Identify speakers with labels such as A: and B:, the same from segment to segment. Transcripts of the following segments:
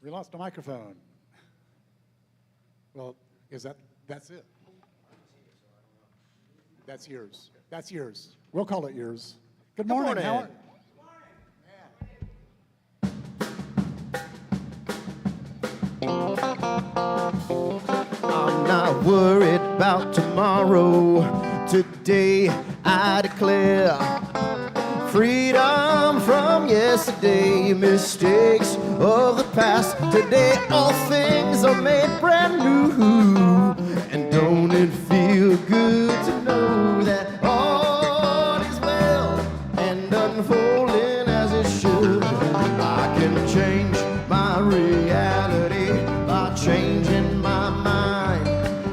A: We lost a microphone. Well, that's it? That's yours. That's yours. We'll call it yours. Good morning. How
B: I'm not worried about tomorrow. Today I declare freedom from yesterday, mistakes of the past. Today all things are made brand new. And don't it feel good to know that all is well and unfolding as it should? I can change my reality by changing my mind.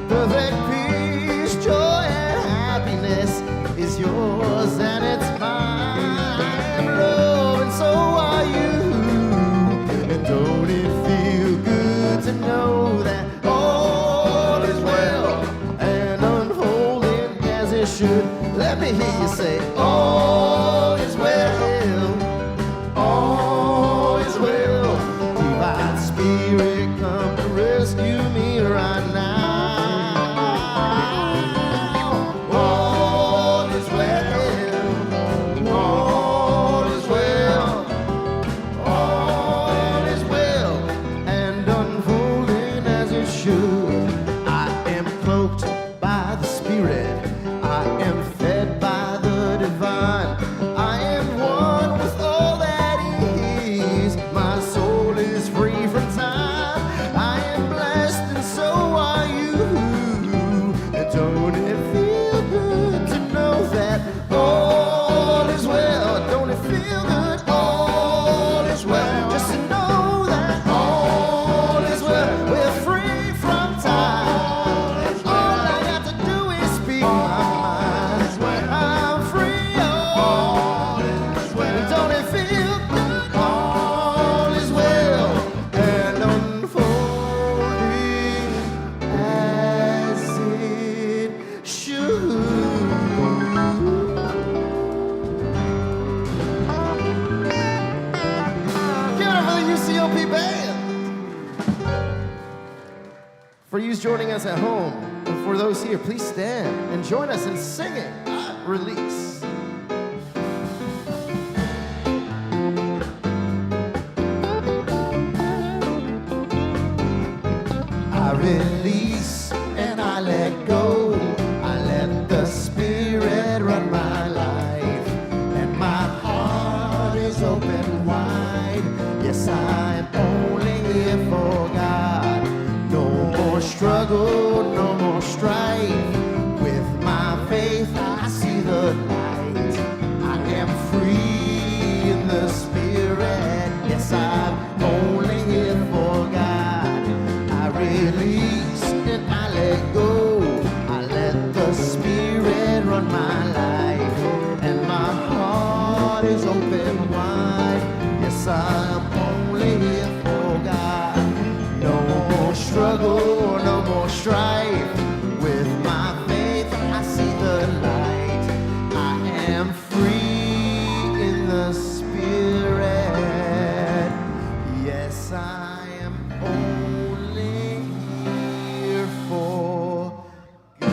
B: Perfect peace, joy, and happiness is yours and it's mine. Love, and so are you. And don't it feel good to know that all is well and unfolding as it should? Let me hear you say, all is well, all is well. Divine Spirit, come to rescue me right now. All is well, all is well, all is well, and unfolding as it should. I am cloaked by the Spirit, I am fed by the divine, I am one with all that is. My soul is free from time, I am blessed and so are you. And don't it feel good to know that all is well? Don't it feel good? All is well. Just to know that all is well. We're free from time. All I got to do is speak my mind. I'm free. All is well. Don't it feel good? All is well and unfolding as it should. Give it up for the UCOP band. For you joining us at home, and for those here, please stand and join us in singing Release. I release and I let go. I let the Spirit run my life, and my heart is open wide. Yes, I'm only here for God. No more struggle, no more strife. With my faith, I see the light. I am free in the Spirit. Yes, I'm only here for God. I release and I let go. I let the Spirit run my life, and my heart is open wide. Yes, I'm only here for God. No more struggle, no more strife. With my faith, I see the light. I am free in the Spirit. Yes, I am only here for God.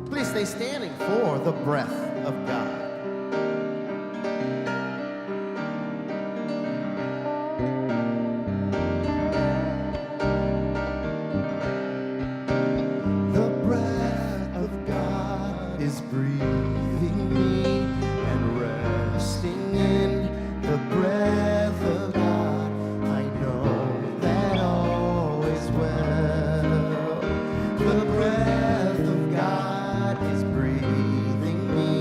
B: Please stay standing for the breath of God. The breath of God is breathing me and resting in the breath of God. I know that all is well. The breath of God is breathing me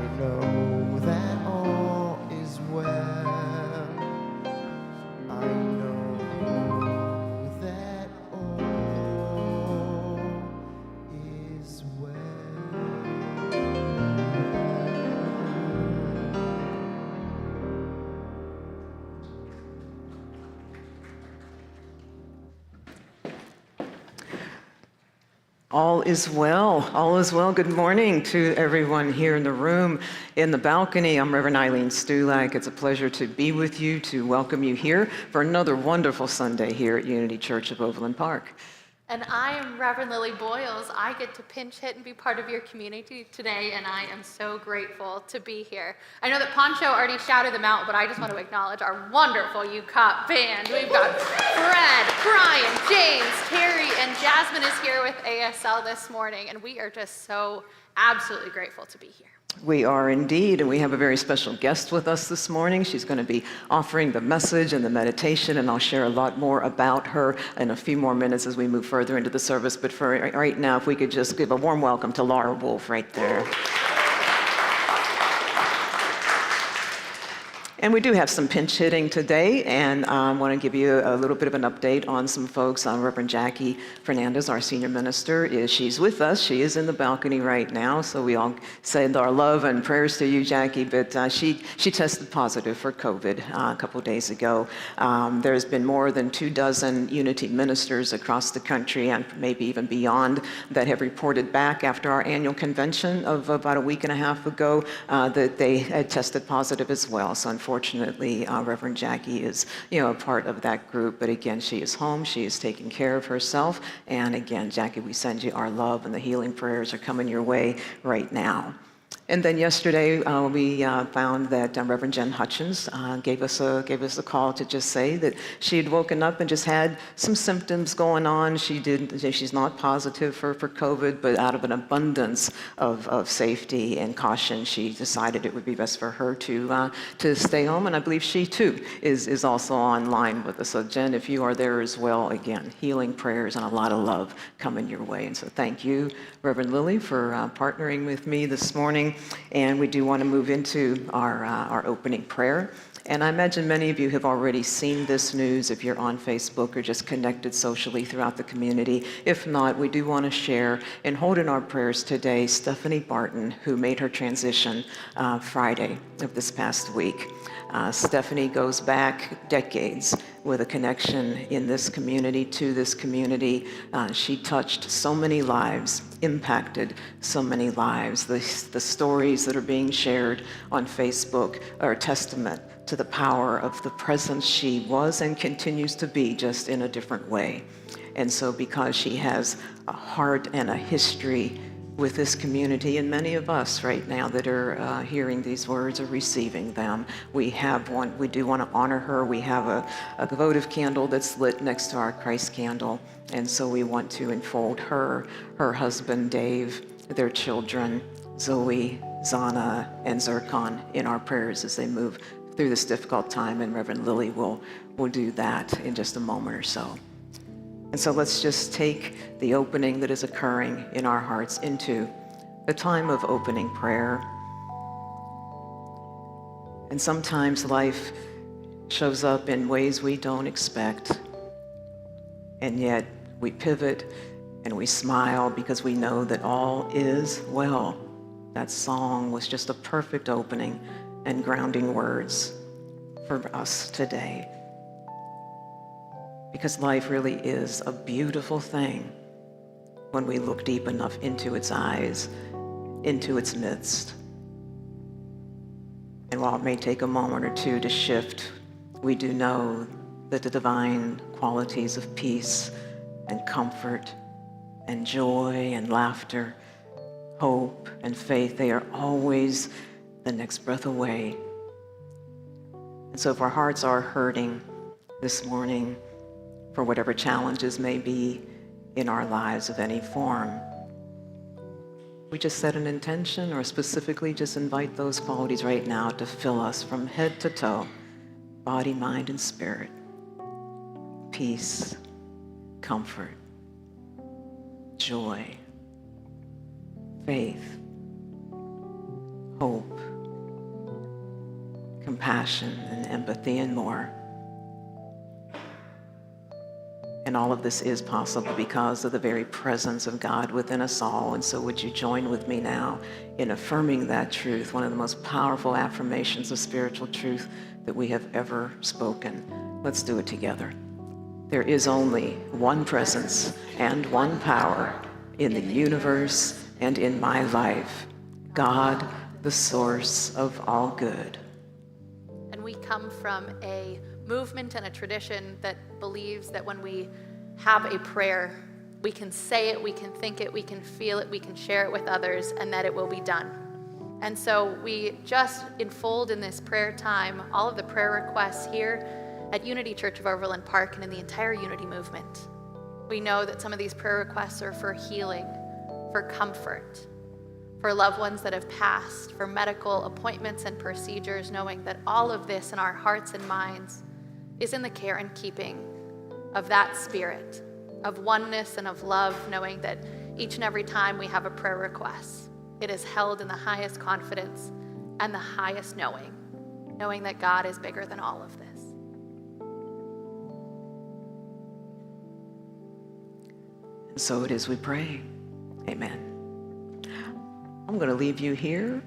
B: know that all is well. I know that all is well.
C: All is well. All is well. Good morning to everyone here in the room, in the balcony. I'm Reverend Eileen Stulak. It's a pleasure to be with you, to welcome you here for another wonderful Sunday here at Unity Church of Overland Park.
D: And I am Reverend Lily Boyles. I get to pinch hit and be part of your community today, and I am so grateful to be here. I know that Poncho already shouted them out, but I just want to acknowledge our wonderful UCOP band. We've got Fred, Brian, James, Terry, and Jasmine is here with ASL this morning, and we are just so absolutely grateful to be here.
C: We are indeed, and we have a very special guest with us this morning. She's going to be offering the message and the meditation, and I'll share a lot more about her in a few more minutes as we move further into the service. But for right now, if we could just give a warm welcome to Laura Wolf right there. And we do have some pinch hitting today, and I want to give you a little bit of an update on some folks. Reverend Jackie Fernandez, our senior minister, she's with us. She is in the balcony right now, so we all send our love and prayers to you, Jackie. But she tested positive for COVID a couple of days ago. There's been more than 24 Unity ministers across the country, and maybe even beyond, that have reported back after our annual convention of about a week and a half ago that they had tested positive as well. So unfortunately, Reverend Jackie is, a part of that group. But again, she is home. She is taking care of herself. And again, Jackie, we send you our love, and the healing prayers are coming your way right now. And then yesterday, we found that Reverend Jen Hutchins gave us a call to just say that she had woken up and just had some symptoms going on. She's not positive for COVID, but out of an abundance of safety and caution, she decided it would be best for her to stay home. And I believe she too is also online with us. So Jen, if you are there as well, again, healing prayers and a lot of love coming your way. And so thank you, Reverend Lily, for partnering with me this morning. And we do want to move into our opening prayer. And I imagine many of you have already seen this news if you're on Facebook or just connected socially throughout the community. If not, we do want to share and hold in our prayers today Stephanie Barton, who made her transition Friday of this past week. Stephanie goes back decades with a connection in this community, to this community. She touched so many lives, impacted so many lives. The stories that are being shared on Facebook are a testament to the power of the presence she was and continues to be, just in a different way. And so because she has a heart and a history with this community, and many of us right now that are hearing these words or receiving them, we do want to honor her. We have a votive candle that's lit next to our Christ candle, and so we want to enfold her husband Dave, their children Zoe, Zana, and Zircon in our prayers as they move through this difficult time, and Reverend Lily will do that in just a moment or so. And so let's just take the opening that is occurring in our hearts into a time of opening prayer. And sometimes life shows up in ways we don't expect, and yet we pivot and we smile because we know that all is well. That song was just a perfect opening and grounding words for us today. Because life really is a beautiful thing when we look deep enough into its eyes, into its midst. And while it may take a moment or two to shift, we do know that the divine qualities of peace and comfort and joy and laughter, hope and faith, they are always the next breath away. And so if our hearts are hurting this morning, for whatever challenges may be in our lives of any form, we just set an intention, or specifically just invite those qualities right now to fill us from head to toe, body, mind, and spirit. Peace, comfort, joy, faith, hope, compassion, and empathy, and more. And all of this is possible because of the very presence of God within us all. And so would you join with me now in affirming that truth, one of the most powerful affirmations of spiritual truth that we have ever spoken. Let's do it together. There is only one presence and one power in the universe and in my life. God, the source of all good.
D: And we come from a movement and a tradition that believes that when we have a prayer, we can say it, we can think it, we can feel it, we can share it with others, and that it will be done. And so we just enfold in this prayer time all of the prayer requests here at Unity Church of Overland Park and in the entire Unity movement. We know that some of these prayer requests are for healing, for comfort, for loved ones that have passed, for medical appointments and procedures, knowing that all of this in our hearts and minds is in the care and keeping of that spirit of oneness and of love, knowing that each and every time we have a prayer request, it is held in the highest confidence and the highest knowing that God is bigger than all of this.
C: And so it is we pray. Amen. I'm going to leave you here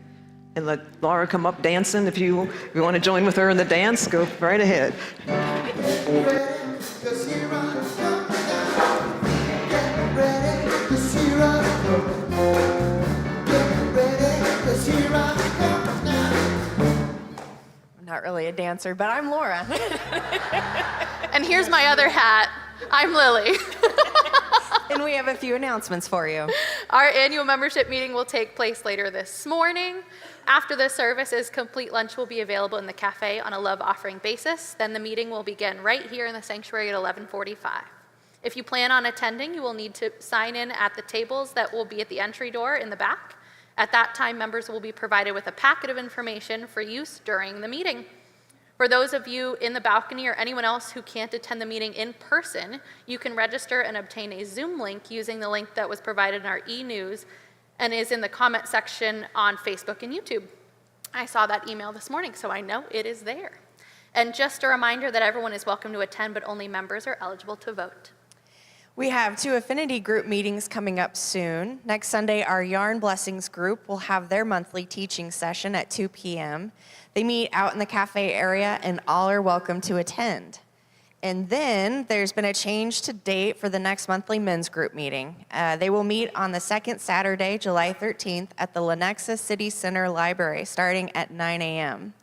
C: and let Laura come up dancing. If you want to join with her in the dance, go right ahead.
E: I'm not really a dancer, but I'm Laura.
D: And here's my other hat. I'm Lily.
E: And we have a few announcements for you.
D: Our annual membership meeting will take place later this morning. After the services, complete lunch will be available in the cafe on a love offering basis. Then the meeting will begin right here in the sanctuary at 11:45. If you plan on attending, you will need to sign in at the tables that will be at the entry door in the back. At that time, members will be provided with a packet of information for use during the meeting. For those of you in the balcony or anyone else who can't attend the meeting in person, you can register and obtain a Zoom link using the link that was provided in our e-news and is in the comment section on Facebook and YouTube. I saw that email this morning, so I know it is there. And just a reminder that everyone is welcome to attend, but only members are eligible to vote.
E: We have 2 affinity group meetings coming up soon. Next Sunday, our Yarn Blessings group will have their monthly teaching session at 2 p.m. They meet out in the cafe area, and all are welcome to attend. And then there's been a change to date for the next monthly men's group meeting. They will meet on the second Saturday, July 13th, at the Lenexa City Center Library, starting at 9 a.m.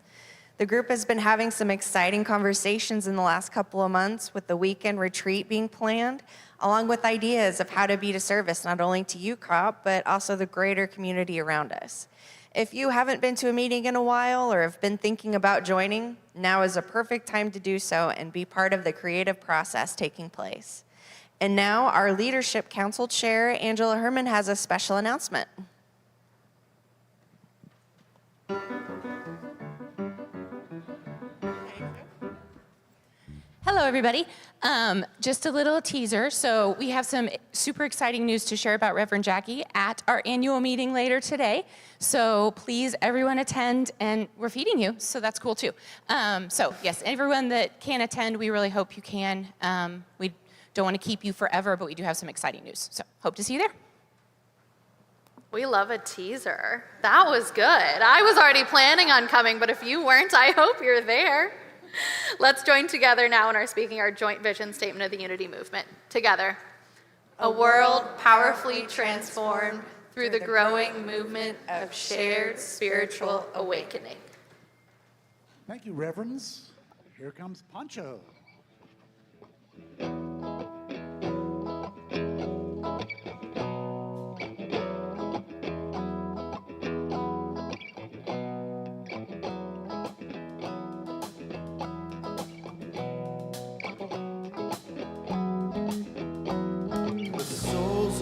E: The group has been having some exciting conversations in the last couple of months, with the weekend retreat being planned, along with ideas of how to be to service not only to UCOP, but also the greater community around us. If you haven't been to a meeting in a while or have been thinking about joining, now is a perfect time to do so and be part of the creative process taking place. And now our Leadership Council Chair, Angela Herman, has a special announcement.
F: Hello, everybody. Just a little teaser. So we have some super exciting news to share about Reverend Jackie at our annual meeting later today. So please, everyone attend, and we're feeding you, so that's cool too. So yes, everyone that can attend, we really hope you can. We don't want to keep you forever, but we do have some exciting news. So hope to see you there.
D: We love a teaser. That was good. I was already planning on coming, but if you weren't, I hope you're there. Let's join together now in our speaking our joint vision statement of the Unity movement. Together. A world powerfully transformed through the growing movement of shared spiritual awakening.
A: Thank you, Reverends. Here comes Pancho.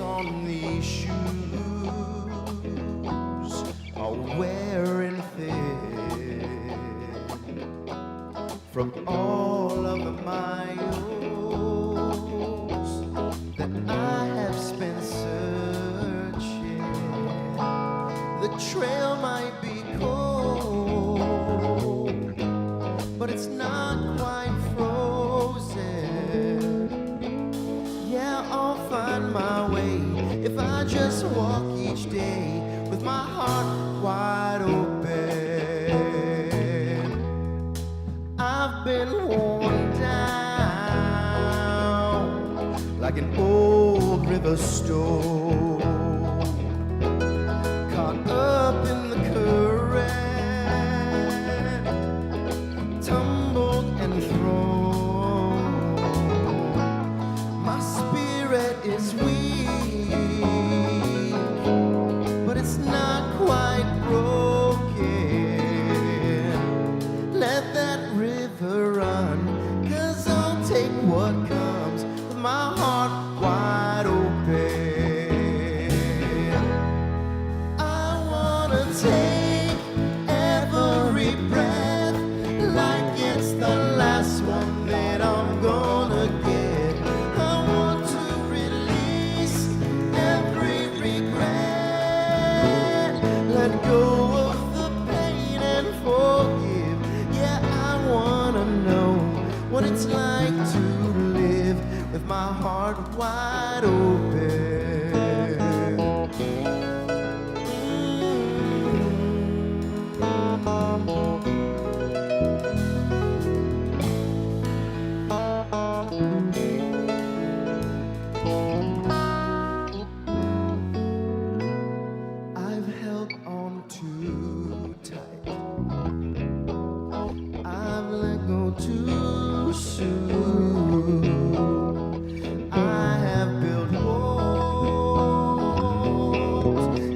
B: On these shoes are wearing thin from all of the miles that I have spent searching. The trail might be cold, a storm, caught up in the current, tumbled and thrown. My spirit is weak, but it's not quite broken. Let that river run, 'cause I'll take what comes with my heart wide open. I wanna take every breath like it's the last one that I'm gonna get. I want to release every regret, let go of the pain and forgive. Yeah, I wanna know what it's like to live with my heart wide open. I've held on too tight, I've let go too soon. I have built walls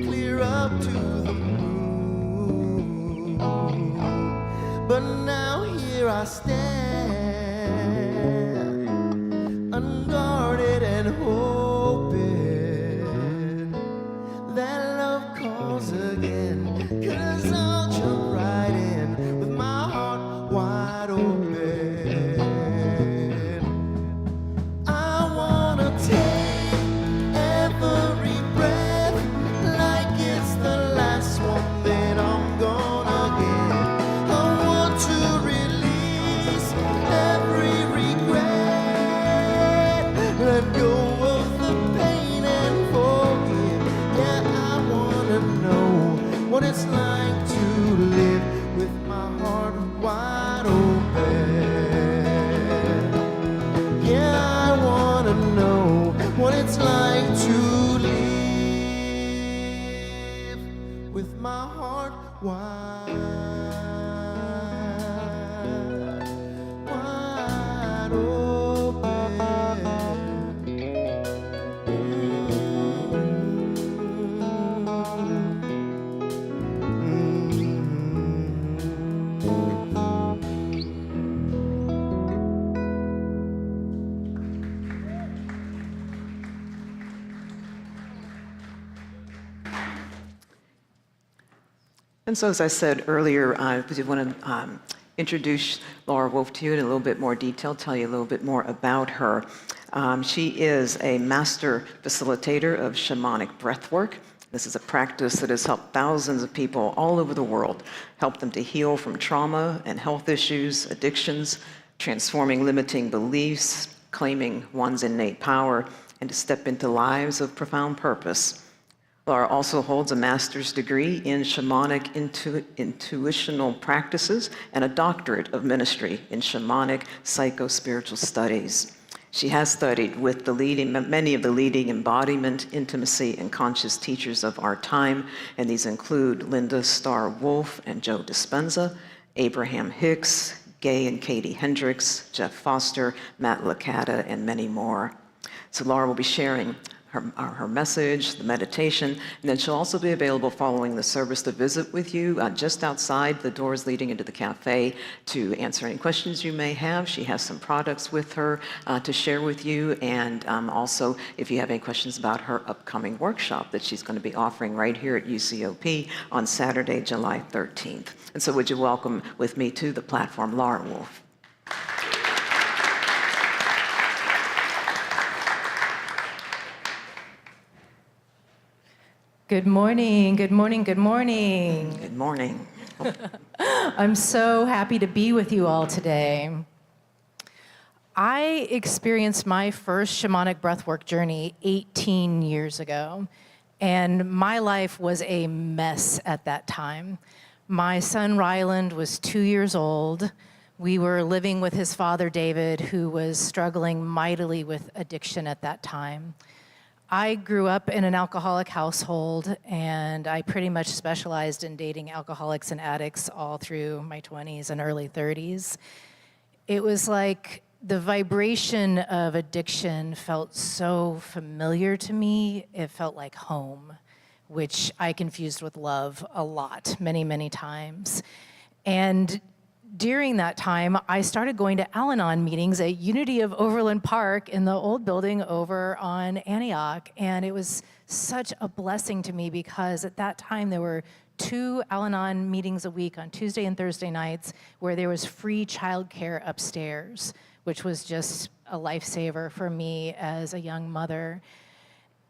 B: clear up to the moon, but now here I stand, unguarded and hoping that love calls again. 'Cause I'll jump right in with my heart wide open. I wanna take every breath like it's the last one that I'm gonna get. I want to release every regret, let go of the pain and forgive. Yeah, I wanna know what it's like to live with my heart wide open. Yeah, I wanna know what it's like to live with my heart wide open.
C: And so, as I said earlier, I did want to introduce Laura Wolf to you in a little bit more detail, tell you a little bit more about her. She is a master facilitator of shamanic breathwork. This is a practice that has helped thousands of people all over the world, help them to heal from trauma and health issues, addictions, transforming limiting beliefs, claiming one's innate power, and to step into lives of profound purpose. Laura also holds a master's degree in shamanic intuitional practices and a doctorate of ministry in shamanic psycho-spiritual studies. She has studied with many of the leading embodiment, intimacy, and conscious teachers of our time, and these include Linda Starr Wolf and Joe Dispenza, Abraham Hicks, Gay and Katie Hendricks, Jeff Foster, Matt Licata, and many more. So Laura will be sharing her message, the meditation, and then she'll also be available following the service to visit with you just outside the doors leading into the cafe to answer any questions you may have. She has some products with her to share with you, and also if you have any questions about her upcoming workshop that she's going to be offering right here at UCOP on Saturday, July 13th. And so would you welcome with me to the platform Laura Wolf.
G: Good morning, good morning, good morning.
C: Good morning.
G: I'm so happy to be with you all today. I experienced my first shamanic breathwork journey 18 years ago, and my life was a mess at that time. My son Ryland was 2 years old. We were living with his father David, who was struggling mightily with addiction at that time. I grew up in an alcoholic household, and I pretty much specialized in dating alcoholics and addicts all through my 20s and early 30s. It was like the vibration of addiction felt so familiar to me, it felt like home, which I confused with love a lot, many, many times. And during that time, I started going to Al-Anon meetings at Unity of Overland Park in the old building over on Antioch. And it was such a blessing to me because at that time there were 2 Al-Anon meetings a week on Tuesday and Thursday nights where there was free childcare upstairs, which was just a lifesaver for me as a young mother.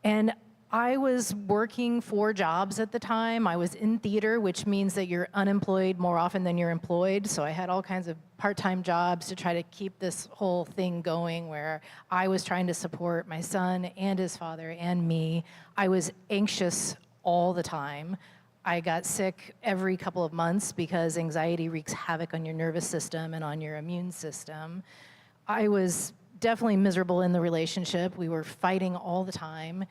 G: And I was working 4 jobs at the time. I was in theater, which means that you're unemployed more often than you're employed. So I had all kinds of part-time jobs to try to keep this whole thing going where I was trying to support my son and his father and me. I was anxious all the time. I got sick every couple of months because anxiety wreaks havoc on your nervous system and on your immune system. I was definitely miserable in the relationship. We were fighting all the time.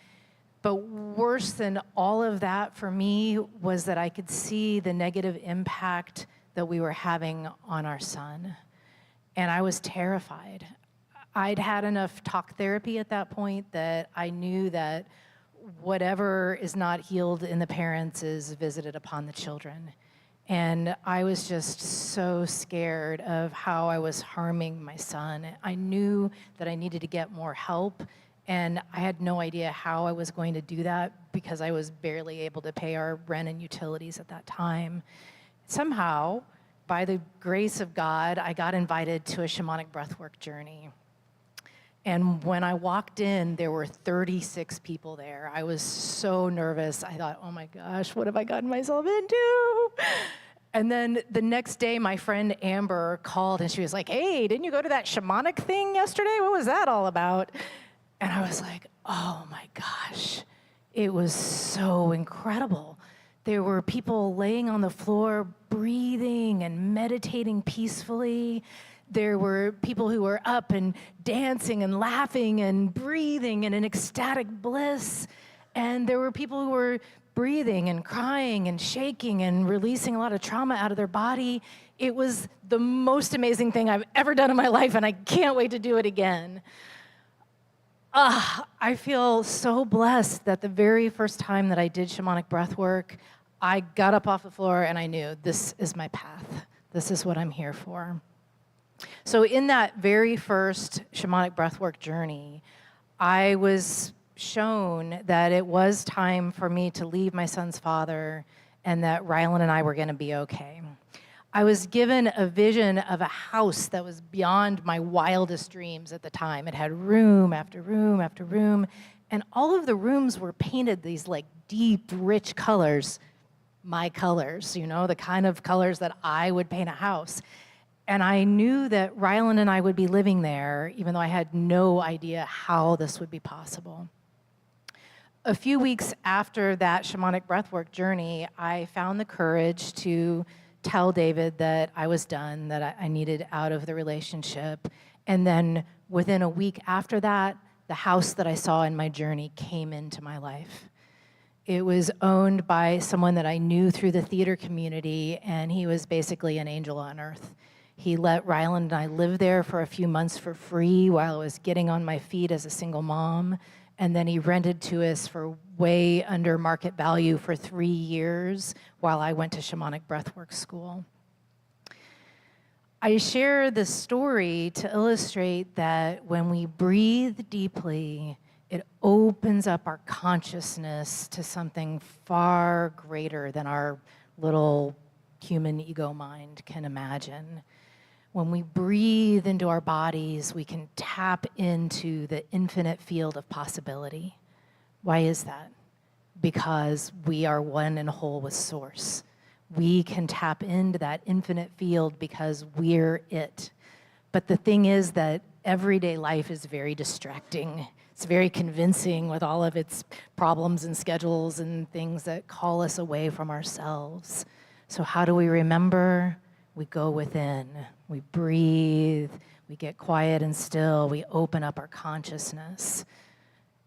G: But worse than all of that for me was that I could see the negative impact that we were having on our son. And I was terrified. I'd had enough talk therapy at that point that I knew that whatever is not healed in the parents is visited upon the children. And I was just so scared of how I was harming my son. I knew that I needed to get more help. And I had no idea how I was going to do that because I was barely able to pay our rent and utilities at that time. Somehow, by the grace of God, I got invited to a shamanic breathwork journey. And when I walked in, there were 36 people there. I was so nervous. I thought, oh my gosh, what have I gotten myself into? And then the next day, my friend Amber called and she was like, hey, didn't you go to that shamanic thing yesterday? What was that all about? And I was like, oh my gosh, it was so incredible. There were people laying on the floor, breathing and meditating peacefully. There were people who were up and dancing and laughing and breathing in an ecstatic bliss. And there were people who were breathing and crying and shaking and releasing a lot of trauma out of their body. It was the most amazing thing I've ever done in my life, and I can't wait to do it again. I feel so blessed that the very first time that I did shamanic breath work, I got up off the floor and I knew this is my path. This is what I'm here for. So in that very first shamanic breathwork journey, I was shown that it was time for me to leave my son's father and that Rylan and I were going to be okay. I was given a vision of a house that was beyond my wildest dreams at the time. It had room after room after room, and all of the rooms were painted these like deep, rich colors, my colors, you know, the kind of colors that I would paint a house. And I knew that Rylan and I would be living there, even though I had no idea how this would be possible. A few weeks after that shamanic breathwork journey, I found the courage to tell David that I was done, that I needed out of the relationship. And then within a week after that, the house that I saw in my journey came into my life. It was owned by someone that I knew through the theater community, and he was basically an angel on earth. He let Rylan and I live there for a few months for free while I was getting on my feet as a single mom. And then he rented to us for way under market value for 3 years while I went to shamanic breathwork school. I share this story to illustrate that when we breathe deeply, it opens up our consciousness to something far greater than our little human ego mind can imagine. When we breathe into our bodies, we can tap into the infinite field of possibility. Why is that? Because we are one and whole with Source. We can tap into that infinite field because we're it. But the thing is that everyday life is very distracting. It's very convincing with all of its problems and schedules and things that call us away from ourselves. So how do we remember? We go within, we breathe, we get quiet and still, we open up our consciousness.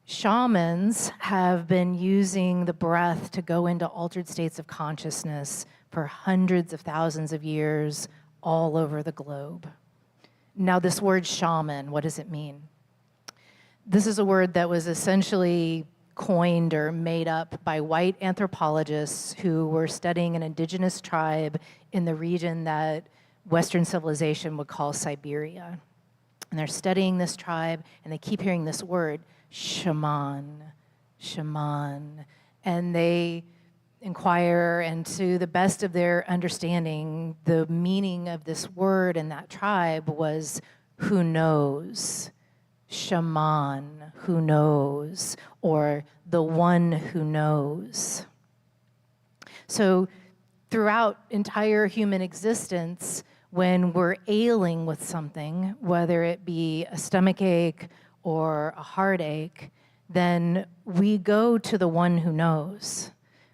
G: Shamans have been using the breath to go into altered states of consciousness for hundreds of thousands of years all over the globe. Now, this word shaman, what does it mean? This is a word that was essentially coined or made up by white anthropologists who were studying an indigenous tribe in the region that Western civilization would call Siberia. And they're studying this tribe, and they keep hearing this word, shaman, shaman. And they inquire, and to the best of their understanding, the meaning of this word in that tribe was who knows, shaman, who knows, or the one who knows. So throughout entire human existence, when we're ailing with something, whether it be a stomach ache or a heartache, then we go to the one who knows.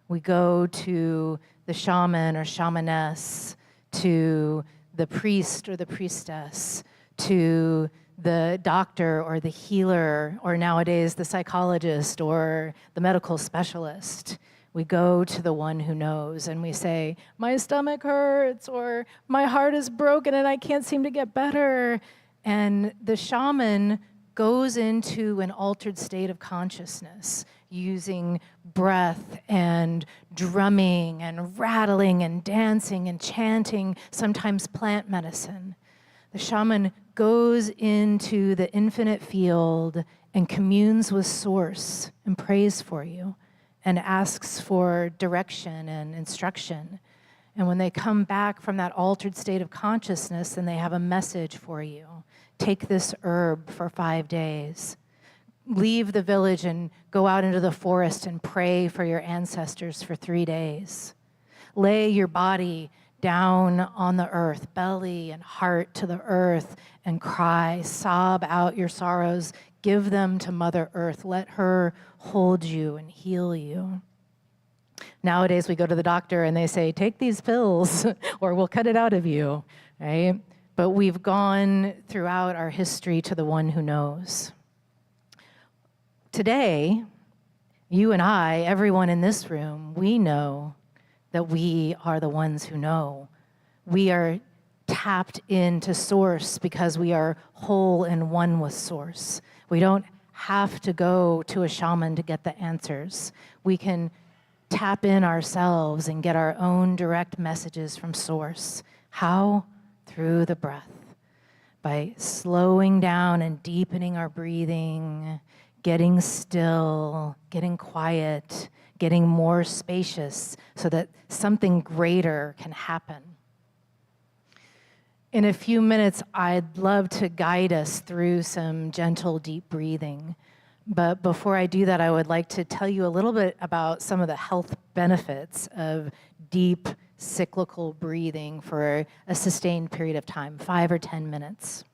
G: We go to the shaman or shamaness, to the priest or the priestess, to the doctor or the healer, or nowadays the psychologist or the medical specialist. We go to the one who knows and we say, my stomach hurts, or my heart is broken and I can't seem to get better. And the shaman goes into an altered state of consciousness using breath and drumming and rattling and dancing and chanting, sometimes plant medicine. The shaman goes into the infinite field and communes with Source and prays for you and asks for direction and instruction. And when they come back from that altered state of consciousness, then they have a message for you. Take this herb for 5 days. Leave the village and go out into the forest and pray for your ancestors for 3 days. Lay your body down on the earth, belly and heart to the earth, and cry, sob out your sorrows, give them to Mother Earth, let her hold you and heal you. Nowadays we go to the doctor and they say, take these pills or we'll cut it out of you, right? But we've gone throughout our history to the one who knows. Today, you and I, everyone in this room, we know that we are the ones who know. We are tapped into Source because we are whole and one with Source. We don't have to go to a shaman to get the answers. We can tap in ourselves and get our own direct messages from Source. How? Through the breath. By slowing down and deepening our breathing, getting still, getting quiet, getting more spacious so that something greater can happen. In a few minutes, I'd love to guide us through some gentle, deep breathing. But before I do that, I would like to tell you a little bit about some of the health benefits of deep, cyclical breathing for a sustained period of time, 5 or 10 minutes.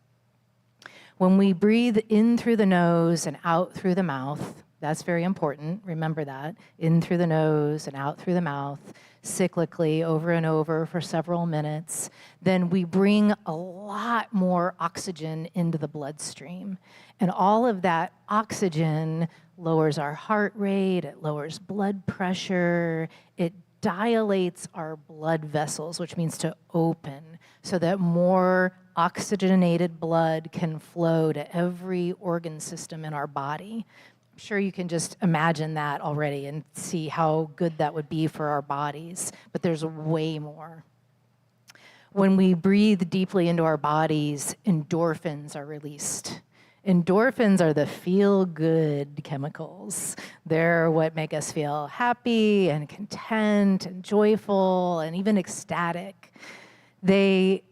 G: When we breathe in through the nose and out through the mouth, that's very important, remember that, in through the nose and out through the mouth, cyclically over and over for several minutes, then we bring a lot more oxygen into the bloodstream. And all of that oxygen lowers our heart rate, it lowers blood pressure, it dilates our blood vessels, which means to open, so that more oxygenated blood can flow to every organ system in our body. I'm sure you can just imagine that already and see how good that would be for our bodies, but there's way more. When we breathe deeply into our bodies, endorphins are released. Endorphins are the feel-good chemicals. They're what make us feel happy and content and joyful and even ecstatic. They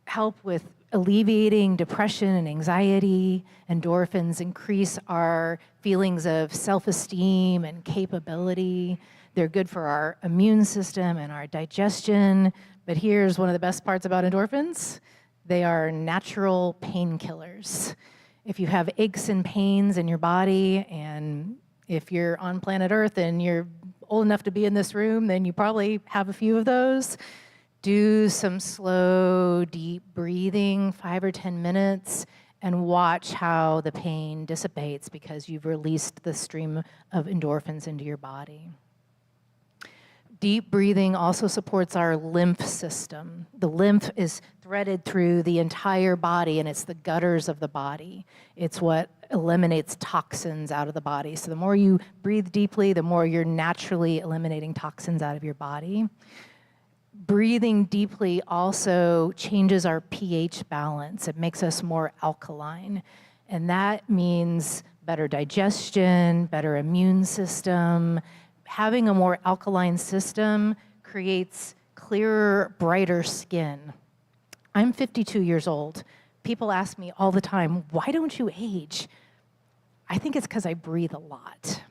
G: help with alleviating depression and anxiety. Endorphins increase our feelings of self-esteem and capability. They're good for our immune system and our digestion. But here's one of the best parts about endorphins. They are natural painkillers. If you have aches and pains in your body, and if you're on planet Earth and you're old enough to be in this room, then you probably have a few of those. Do some slow, deep breathing, 5 or 10 minutes, and watch how the pain dissipates because you've released the stream of endorphins into your body. Deep breathing also supports our lymph system. The lymph is threaded through the entire body, and it's the gutters of the body. It's what eliminates toxins out of the body. So the more you breathe deeply, the more you're naturally eliminating toxins out of your body. Breathing deeply also changes our pH balance. It makes us more alkaline. And that means better digestion, better immune system. Having a more alkaline system creates clearer, brighter skin. I'm 52 years old. People ask me all the time, why don't you age? I think it's because I breathe a lot.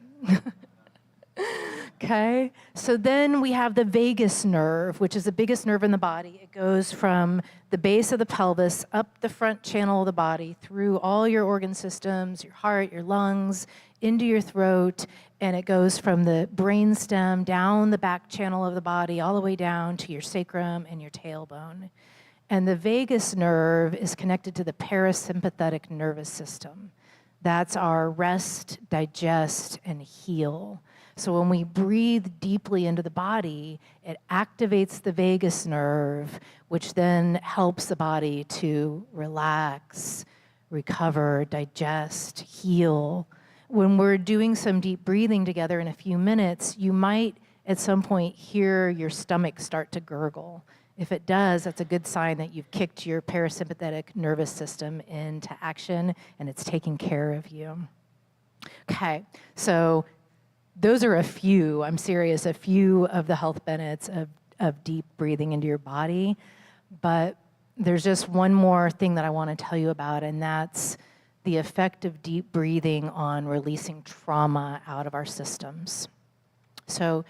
G: Okay, so then we have the vagus nerve, which is the biggest nerve in the body. It goes from the base of the pelvis up the front channel of the body through all your organ systems, your heart, your lungs, into your throat, and it goes from the brainstem down the back channel of the body all the way down to your sacrum and your tailbone. And the vagus nerve is connected to the parasympathetic nervous system. That's our rest, digest, and heal. So when we breathe deeply into the body, it activates the vagus nerve, which then helps the body to relax, recover, digest, heal. When we're doing some deep breathing together in a few minutes, you might at some point hear your stomach start to gurgle. If it does, that's a good sign that you've kicked your parasympathetic nervous system into action and it's taking care of you. Okay, so those are a few, I'm serious, a few of the health benefits of deep breathing into your body. But there's just one more thing that I want to tell you about, and that's the effect of deep breathing on releasing trauma out of our systems. So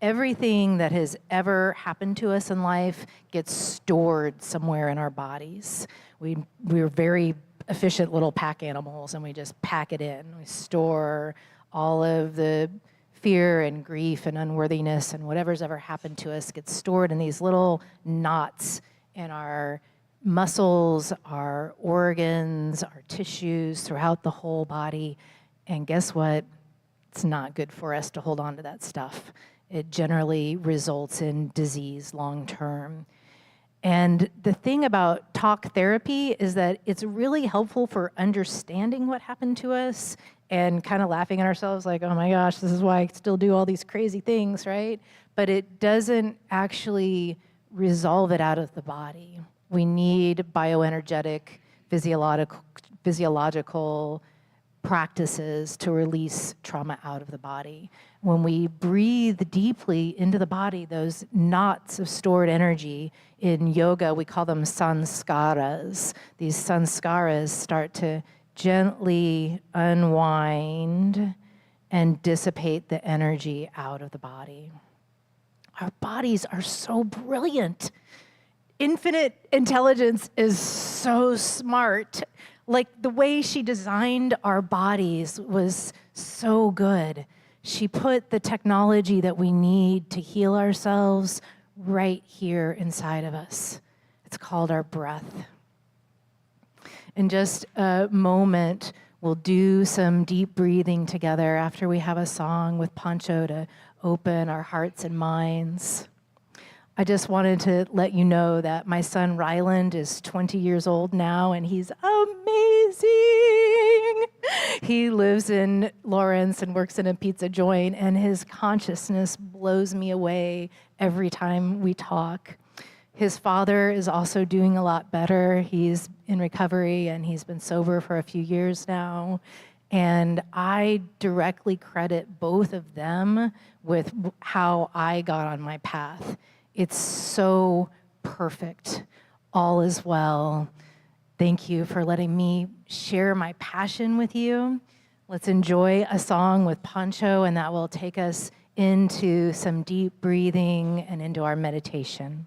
G: everything that has ever happened to us in life gets stored somewhere in our bodies. We're very efficient little pack animals, and we just pack it in. We store all of the fear and grief and unworthiness and whatever's ever happened to us gets stored in these little knots in our muscles, our organs, our tissues, throughout the whole body. And guess what? It's not good for us to hold on to that stuff. It generally results in disease long term. And the thing about talk therapy is that it's really helpful for understanding what happened to us and kind of laughing at ourselves like, oh my gosh, this is why I still do all these crazy things, right? But it doesn't actually resolve it out of the body. We need bioenergetic, physiological practices to release trauma out of the body. When we breathe deeply into the body, those knots of stored energy, in yoga, we call them sanskaras. These sanskaras start to gently unwind and dissipate the energy out of the body. Our bodies are so brilliant. Infinite intelligence is so smart. Like the way she designed our bodies was so good. She put the technology that we need to heal ourselves right here inside of us. It's called our breath. In just a moment, we'll do some deep breathing together after we have a song with Pancho to open our hearts and minds. I just wanted to let you know that my son Ryland is 20 years old now, and he's amazing. He lives in Lawrence and works in a pizza joint, and his consciousness blows me away every time we talk. His father is also doing a lot better. He's in recovery, and he's been sober for a few years now. And I directly credit both of them with how I got on my path. It's so perfect. All is well. Thank you for letting me share my passion with you. Let's enjoy a song with Pancho, and that will take us into some deep breathing and into our meditation.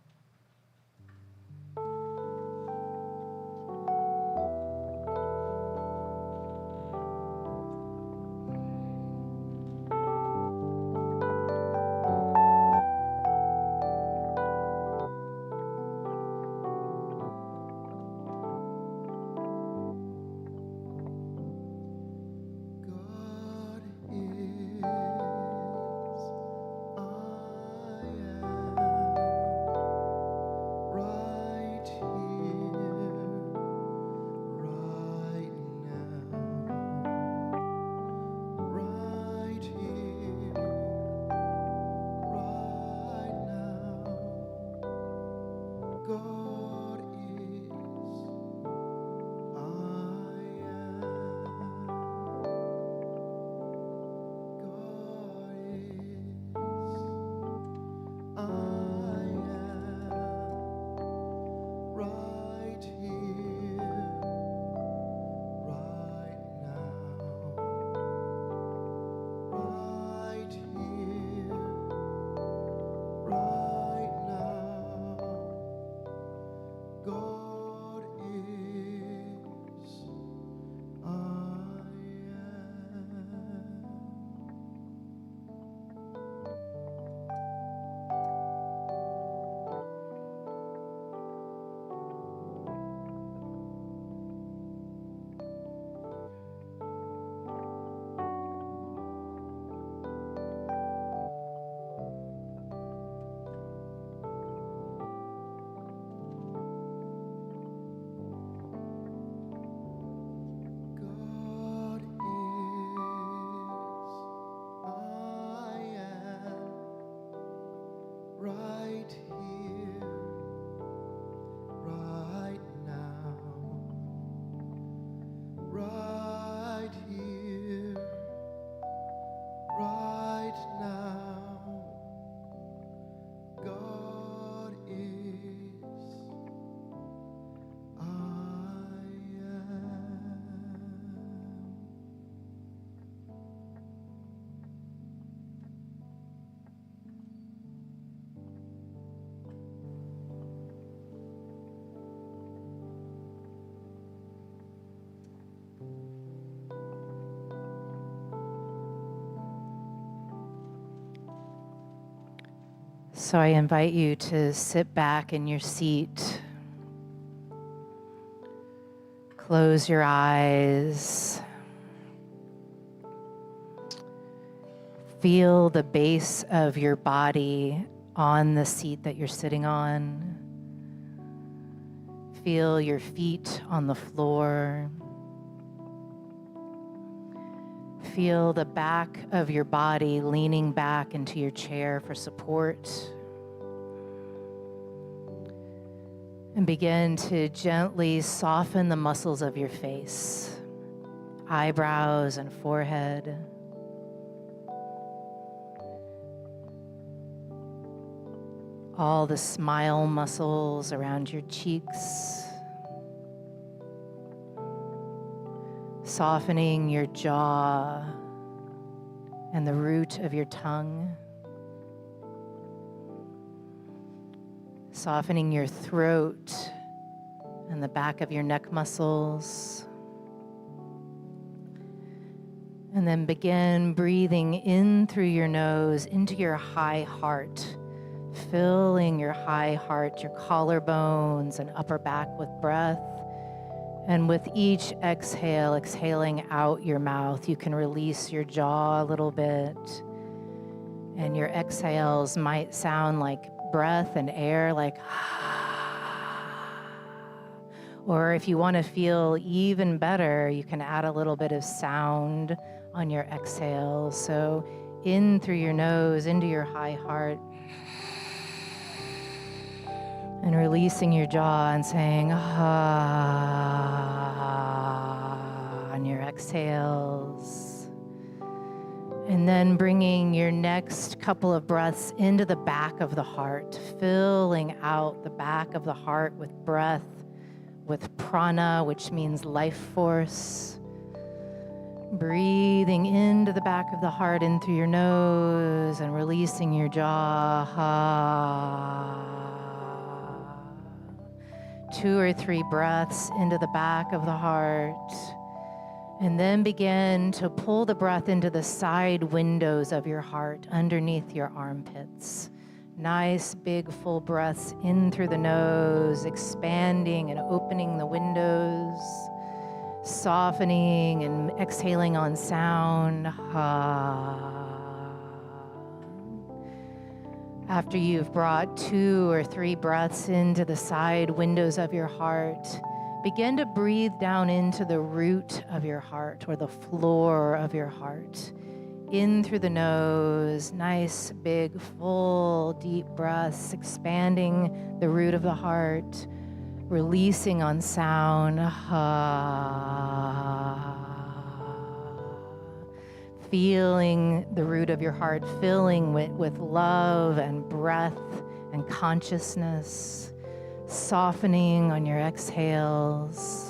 B: God is, I am. God is, I am. Right here, right now. Right here, right now. God is, I God is, I am. Right here, right now. Right here, right now. God is, I am.
G: So I invite you to sit back in your seat. Close your eyes. Feel the base of your body on the seat that you're sitting on. Feel your feet on the floor. Feel the back of your body leaning back into your chair for support. And begin to gently soften the muscles of your face, eyebrows and forehead. All the smile muscles around your cheeks. Softening your jaw and the root of your tongue. Softening your throat and the back of your neck muscles. And then begin breathing in through your nose into your high heart, filling your high heart, your collarbones and upper back with breath. And with each exhale, exhaling out your mouth, you can release your jaw a little bit. And your exhales might sound like breath and air, like or if you want to feel even better, you can add a little bit of sound on your exhale. So in through your nose, into your high heart. And releasing your jaw and saying, ah, on your exhales. And then bringing your next couple of breaths into the back of the heart, filling out the back of the heart with breath, with prana, which means life force. Breathing into the back of the heart in through your nose and releasing your jaw. Ah. 2 or 3 breaths into the back of the heart. And then begin to pull the breath into the side windows of your heart, underneath your armpits. Nice, big, full breaths in through the nose, expanding and opening the windows, softening and exhaling on sound. After you've brought 2 or 3 breaths into the side windows of your heart, begin to breathe down into the root of your heart or the floor of your heart, In through the nose, nice, big, full, deep breaths, expanding the root of the heart, releasing on sound. Feeling the root of your heart, filling with love and breath and consciousness, softening on your exhales.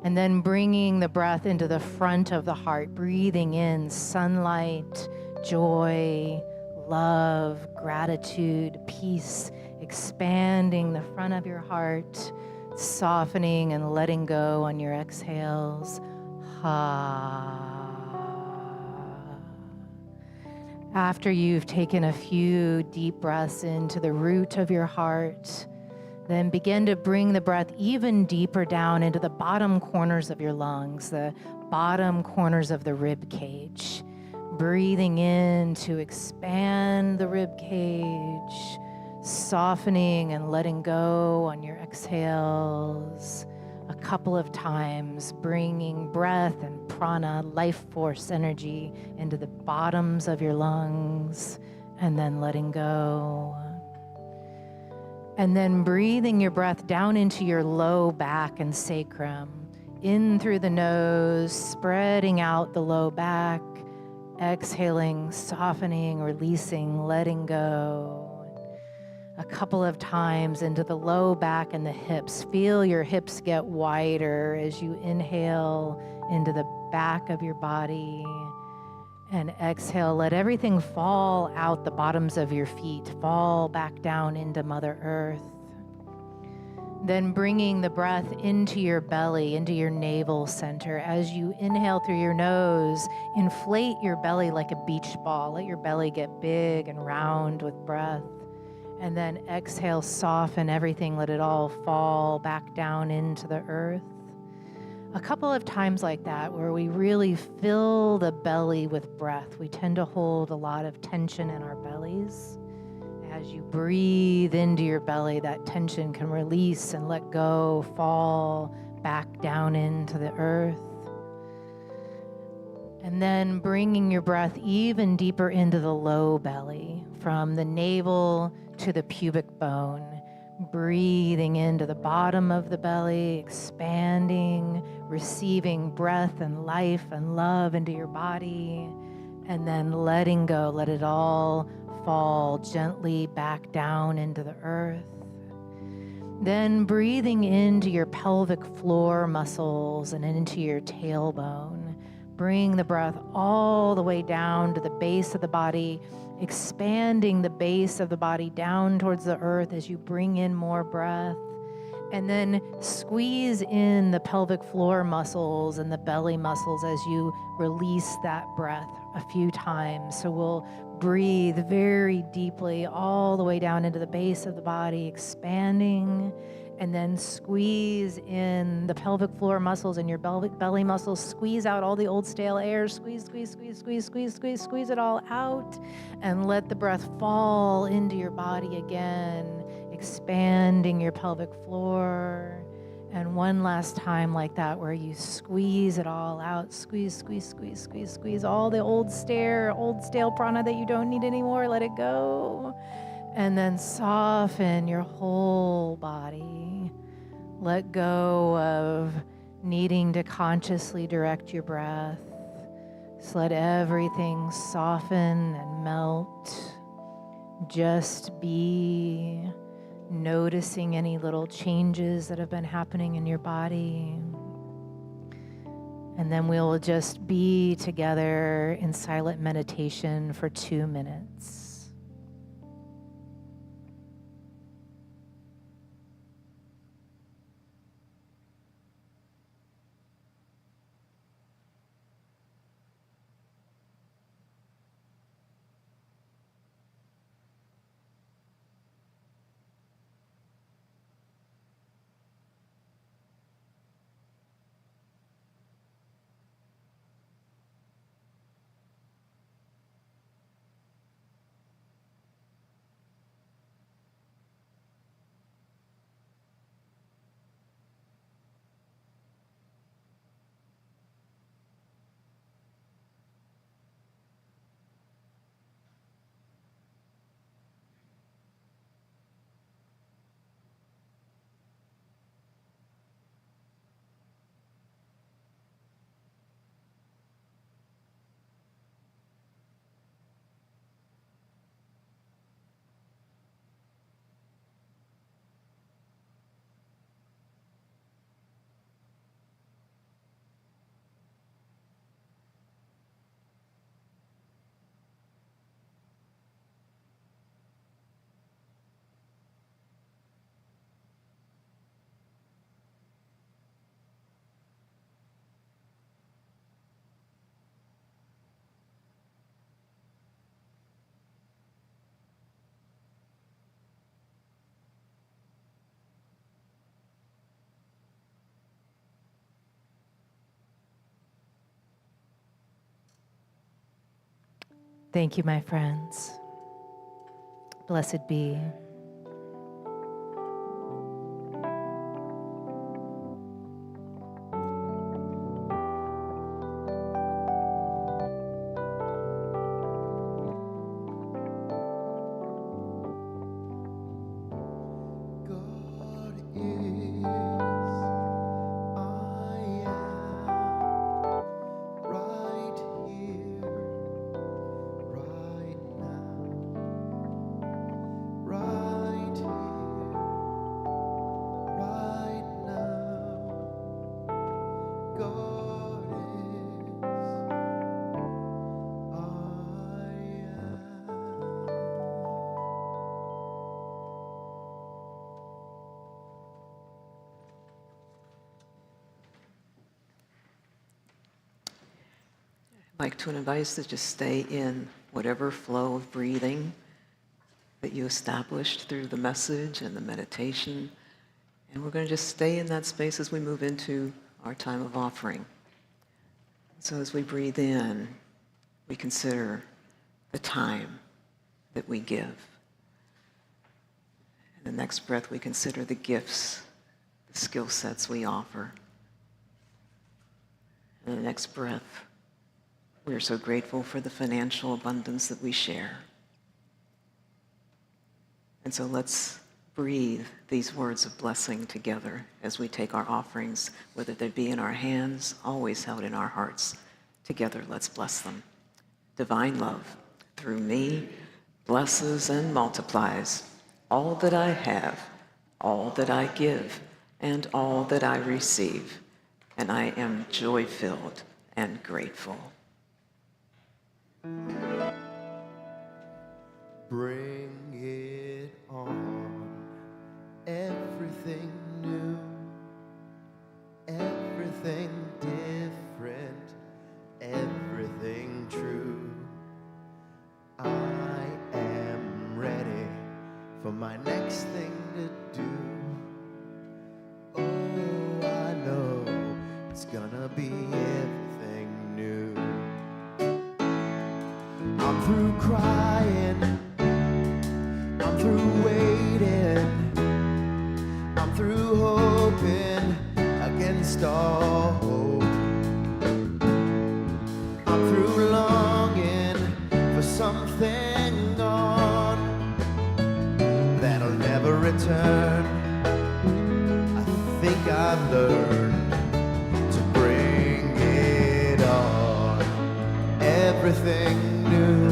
G: And then bringing the breath into the front of the heart, breathing in sunlight, joy, love, gratitude, peace, expanding the front of your heart, softening and letting go on your exhales. After you've taken a few deep breaths into the root of your heart, then begin to bring the breath even deeper down into the bottom corners of your lungs, the bottom corners of the rib cage. Breathing in to expand the rib cage, softening and letting go on your exhales. A couple of times, bringing breath and prana, life force energy into the bottoms of your lungs, and then letting go. And then breathing your breath down into your low back and sacrum. In through the nose, spreading out the low back, exhaling, softening, releasing, letting go. A couple of times into the low back and the hips. Feel your hips get wider as you inhale into the back of your body. And exhale, let everything fall out the bottoms of your feet, fall back down into Mother Earth. Then bringing the breath into your belly, into your navel center. As you inhale through your nose, inflate your belly like a beach ball. Let your belly get big and round with breath. And then exhale, soften everything, let it all fall back down into the earth. A couple of times like that where we really fill the belly with breath. We tend to hold a lot of tension in our bellies. As you breathe into your belly, that tension can release and let go, fall back down into the earth. And then bringing your breath even deeper into the low belly, from the navel to the pubic bone. Breathing into the bottom of the belly, expanding, receiving breath and life and love into your body, and then letting go, let it all fall gently back down into the earth. Then breathing into your pelvic floor muscles and into your tailbone. Bring the breath all the way down to the base of the body, expanding the base of the body down towards the earth as you bring in more breath. And then squeeze in the pelvic floor muscles and the belly muscles as you release that breath a few times. So we'll breathe very deeply all the way down into the base of the body, expanding, and then squeeze in the pelvic floor muscles and your belly muscles. Squeeze out all the old stale air. Squeeze, squeeze, squeeze, squeeze, squeeze, squeeze, squeeze it all out, and let the breath fall into your body again, expanding your pelvic floor. And one last time like that where you squeeze it all out. Squeeze, squeeze, squeeze, squeeze, squeeze all the old stale prana that you don't need anymore. Let it go. And then soften your whole body. Let go of needing to consciously direct your breath. Just let everything soften and melt. Just be, noticing any little changes that have been happening in your body. And then we'll just be together in silent meditation for 2 minutes. Thank you, my friends. Blessed be.
B: God is, I am, right here, right now, right here, right now. God is, I am.
C: I'd like to invite us to just stay in whatever flow of breathing that you established through the message and the meditation. And we're going to just stay in that space as we move into our time of offering. So as we breathe in, we consider the time that we give. And the next breath, we consider the gifts, the skill sets we offer. And the next breath, we are so grateful for the financial abundance that we share. And so let's breathe these words of blessing together as we take our offerings, whether they be in our hands, always held in our hearts. Together, let's bless them. Divine love, through me, blesses and multiplies all that I have, all that I give, and all that I receive. And I am joy-filled and grateful.
B: Bring it on, everything new, everything different, everything true. I am ready for my next thing to do. Oh, I know it's gonna be everything new. I'm through crying, I'm through waiting, I'm through hoping against all hope. I'm through longing for something gone that'll never return. I think I've learned to bring it on. Everything new,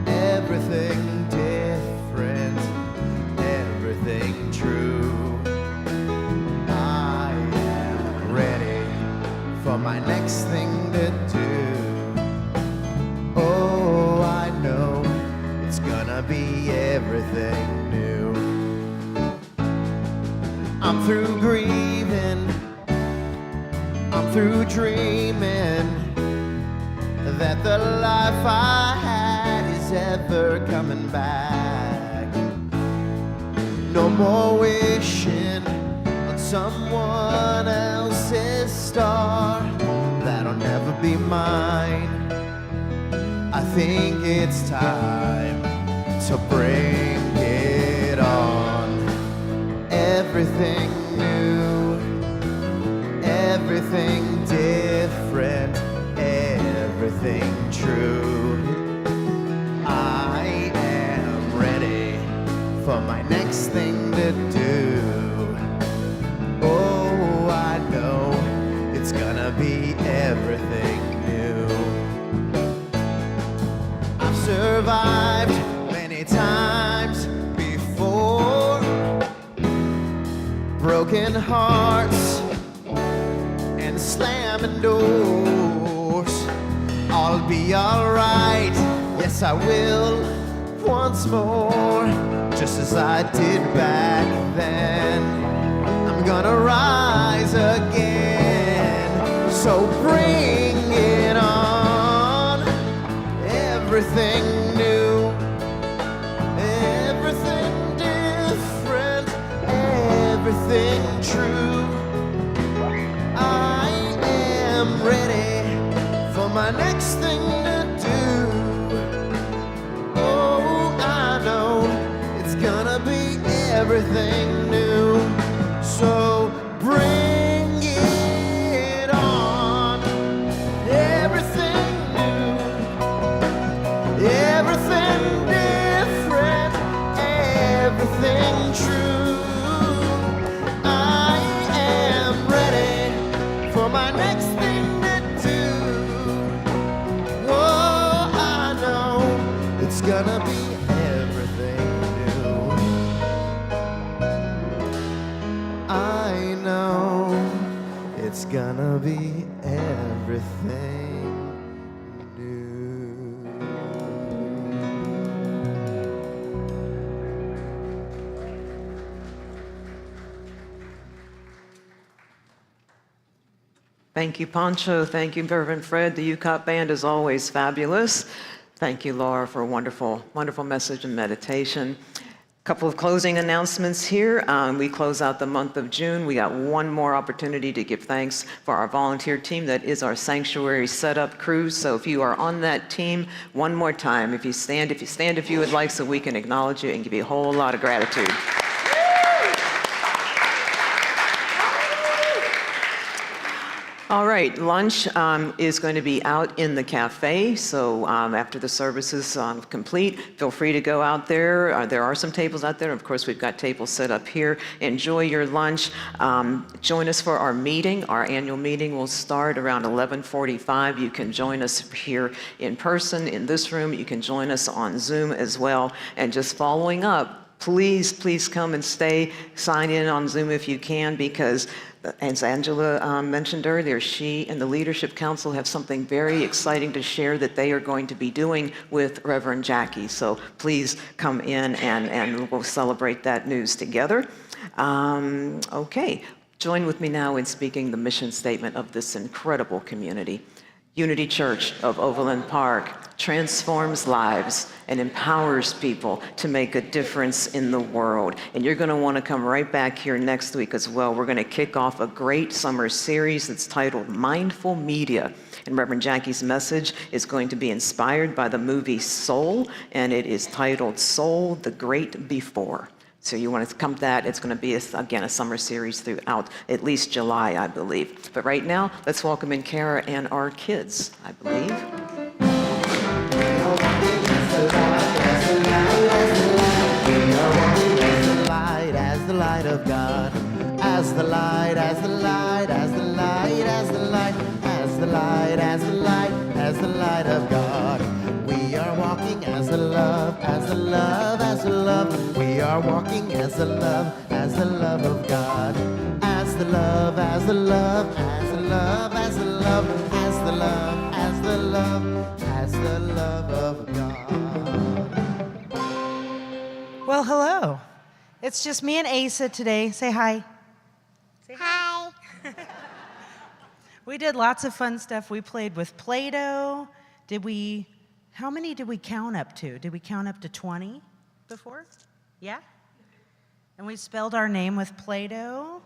B: everything different, everything true. I am ready for my next thing to do. Oh, I know it's gonna be everything new. I'm through grieving, I'm through dreaming that the life I had is ever coming back. No more wishing on someone else's star that'll never be mine. I think it's time to bring it on. Everything new, everything different, everything true. I am ready for my next thing to do. Oh, I know it's gonna be everything new. I've survived many times before, broken hearts and slamming doors. I'll be alright, yes I will, once more, just as I did back then. I'm gonna rise again, so bring it on. Everything new, everything different, everything true. I am ready for my next thing to do. everything new. So bring it on. Everything new, everything different, everything true. I am ready for my next thing to do. Oh, I know it's gonna be everything new. I know it's gonna be everything new.
C: Thank you, Pancho. Thank you, Reverend Fred. The UCOP band is always fabulous. Thank you, Laura, for a wonderful, wonderful message and meditation. A couple of closing announcements here. We close out the month of June. We got one more opportunity to give thanks for our volunteer team. That is our sanctuary setup crew. So if you are on that team, one more time, if you stand if you would like, so we can acknowledge you and give you a whole lot of gratitude. All right, lunch is going to be out in the cafe, so after the service is complete, feel free to go out there. There are some tables out there. Of course, we've got tables set up here. Enjoy your lunch. Join us for our meeting. Our annual meeting will start around 11:45. You can join us here in person in this room. You can join us on Zoom as well. And just following up, please come and stay. Sign in on Zoom if you can, because as Angela mentioned earlier, she and the Leadership Council have something very exciting to share that they are going to be doing with Reverend Jackie. So please come in and we'll celebrate that news together. Okay, join with me now in speaking the mission statement of this incredible community. Unity Church of Overland Park transforms lives and empowers people to make a difference in the world. And you're going to want to come right back here next week as well. We're going to kick off a great summer series that's titled Mindful Media. And Reverend Jackie's message is going to be inspired by the movie Soul, and it is titled Soul, the Great Before. So you want to come to that. It's going to be, again, a summer series throughout at least July, I believe. But right now, let's welcome in Kara and our kids, I believe.
B: As the light of God, as the light, as the light, as the light, as the light, as the light, as the light, as the light of God. We are walking as the love, as the love, as the love. We are walking as the love of God. As the love, as the love, as the love, as the love, as the love, as the love, as the love of God.
H: Well, hello. It's just me and Asa today. Say hi. Say
I: Hi.
H: We did lots of fun stuff. We played with Play-Doh. How many did we count up to? Did we count up to 20 before? Yeah? And we spelled our name with Play-Doh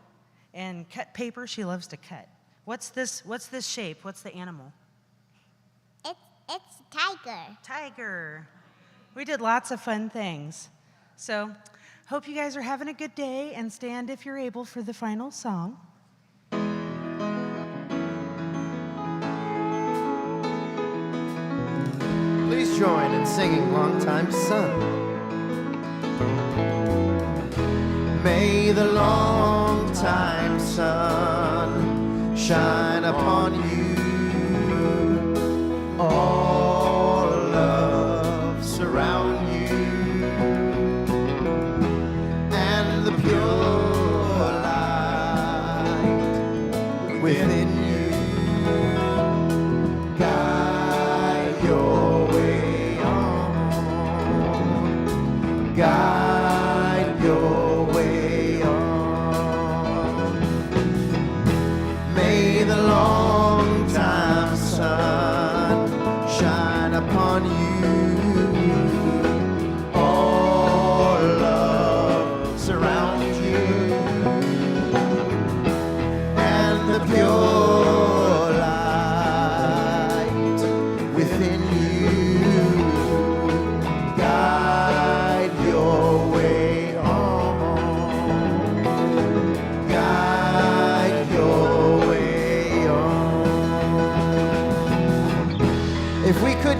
H: and cut paper. She loves to cut. What's this shape? What's the animal?
I: It's tiger.
H: Tiger. We did lots of fun things. So, hope you guys are having a good day, and stand if you're able for the final song.
B: Please join in singing Longtime Son. May the longtime sun shine upon you. All love surround you, and the pure light within you guide your way on. Guide your way on. May the long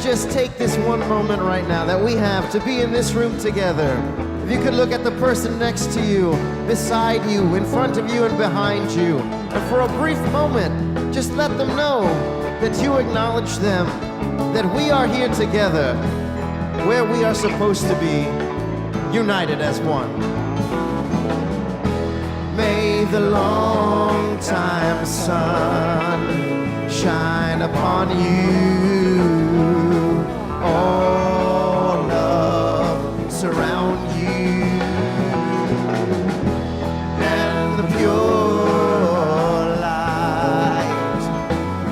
B: just take this one moment right now that we have to be in this room together. If you could look at the person next to you, beside you, in front of you, and behind you, and for a brief moment, just let them know that you acknowledge them, that we are here together, where we are supposed to be, united as one. May the long-time sun shine upon you. All love surround you, and the pure light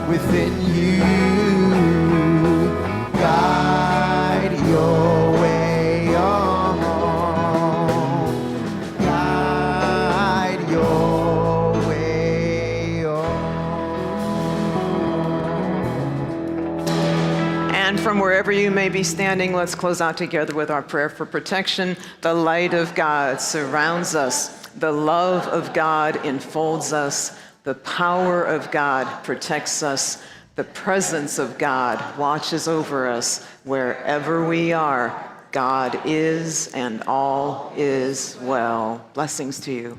B: within you guide your way on. Guide your way on.
C: And from wherever you may be standing, let's close out together with our prayer for protection. The light of God surrounds us. The love of God enfolds us. The power of God protects us. The presence of God watches over us. Wherever we are, God is, and all is well. Blessings to you.